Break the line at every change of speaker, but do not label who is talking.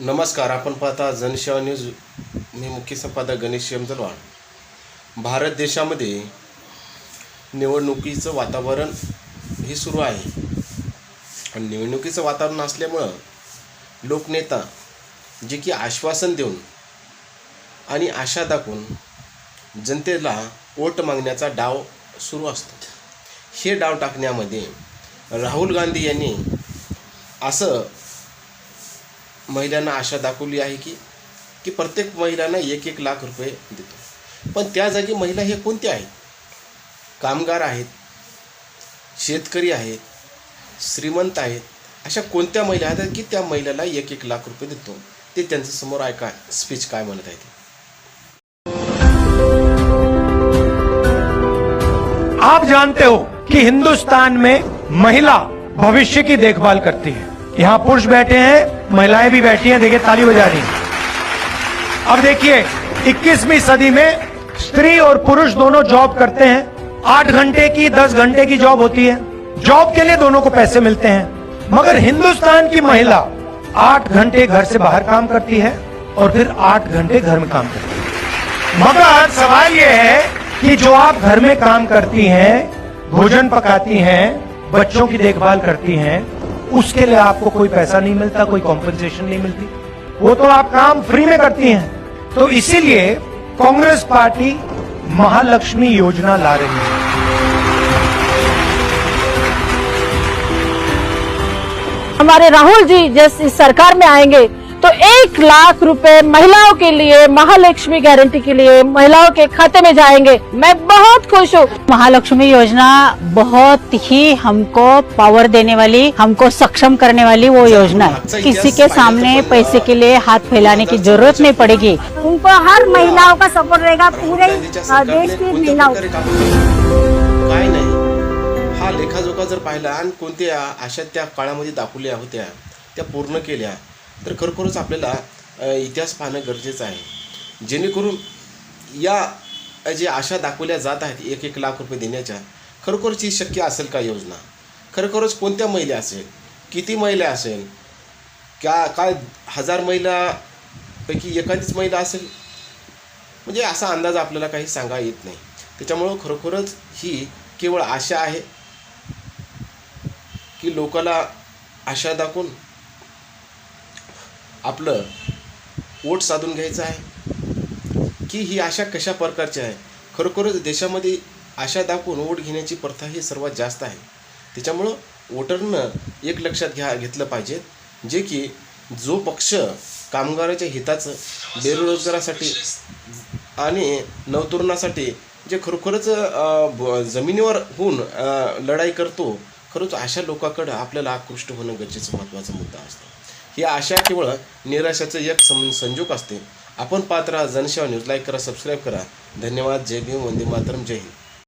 नमस्कार. आपण पाहता जनसेवा न्यूज. मी मुख्य संपादक गणेश यमजलवाड. भारत देशामध्ये निवडणुकीचं वातावरण हे सुरू आहे आणि निवडणुकीचं वातावरण असल्यामुळं लोकनेता जे की आश्वासन देऊन आणि आशा दाखवून जनतेला वोट मागण्याचा डाव सुरू असतो. हे डाव टाकण्यामध्ये राहुल गांधी यांनी असं महिलांना आशा दाखवली आहे की प्रत्येक महिलांना 1-1 लाख रुपये देतो. पण त्या जागी महिला हे कोणत्या आहेत? कामगार आहेत, शेतकरी आहेत, श्रीमंत आहेत. अशा कोणत्या महिला आहेत की त्या महिलाला 1-1 लाख रुपये देतो? ते त्यांच्या समोर ऐका स्पीच काय म्हणत आहे ते.
आप जानते हो कि हिंदुस्तान में महिला भविष्य की देखभाल करती है. यहाँ पुरुष बैठे हैं, महिलाएं भी बैठी हैं. देखिए ताली बजा रही हैं. अब देखिए 21वीं सदी में स्त्री और पुरुष दोनों जॉब करते हैं. 8 घंटे की 10 घंटे की जॉब होती है. जॉब के लिए दोनों को पैसे मिलते हैं. मगर हिंदुस्तान की महिला 8 घंटे घर से बाहर काम करती है और फिर 8 घंटे घर में काम करती है. मगर सवाल यह है कि जो आप घर में काम करती हैं, भोजन पकाती हैं, बच्चों की देखभाल करती हैं, उसके लिए आपको कोई पैसा नहीं मिलता, कोई कॉम्पेंसेशन नहीं मिलती. वो तो आप काम फ्री में करती हैं. तो इसीलिए कांग्रेस पार्टी महालक्ष्मी योजना ला रही है.
हमारे राहुल जी जब इस सरकार में आएंगे तो 1 लाख रुपए महिलाओं के लिए महालक्ष्मी गारंटी के लिए महिलाओं के खाते में जाएंगे. मैं बहुत खुश हूँ.
महालक्ष्मी योजना बहुत ही हमको पावर देने वाली, हमको सक्षम करने वाली वो योजना है. किसी के सामने पैसे के लिए हाथ फैलाने की जरूरत नहीं पड़ेगी.
उनको हर महिलाओं का सपोर्ट रहेगा, पूरे देश की महिलाओं.
काय नाही, हा लेखाजोखा जर पाहिला आणि कोणत्या आशा त्या काळामध्ये दाखवल्या होत्या त्या पूर्ण केल्या तर खरोखरच आपल्याला इतिहास पाहणं गरजेचं आहे. जेणेकरून या जे आशा दाखवल्या जात आहेत 1-1 लाख रुपये देण्याच्या, खरोखरच ही शक्य असेल का योजना? खरोखरच कोणत्या महिला असेल, किती महिला असेल, काय 1000 महिलापैकी एखादीच महिला असेल? म्हणजे असा अंदाज आपल्याला काही सांगा येत नाही. त्याच्यामुळं खरोखरच ही केवळ आशा आहे की लोकाला आशा दाखवून आपलं वोट साधून घ्यायचं आहे, की ही आशा कशा प्रकारची आहे? खरोखरच देशामध्ये आशा दाखवून वोट घेण्याची प्रथा ही सर्वात जास्त आहे. त्याच्यामुळं वोटरनं एक लक्षात घेतलं पाहिजे, जे की जो पक्ष कामगाराच्या हिताचं, बेरोजगारासाठी आणि नवतरुणासाठी जे खरोखरच जमिनीवर होऊन लढाई करतो, खरंच अशा लोकांकडं आपल्याला आकृष्ट होणं गरजेचं महत्त्वाचा मुद्दा असतो. ही आशा केवळ निराशाचं एक संजोग असते. आपण पाहत राहा जनसेवा न्यूज. लाईक करा, सबस्क्राईब करा. धन्यवाद. जय भीम, वंदे मातरम, जय हिंद.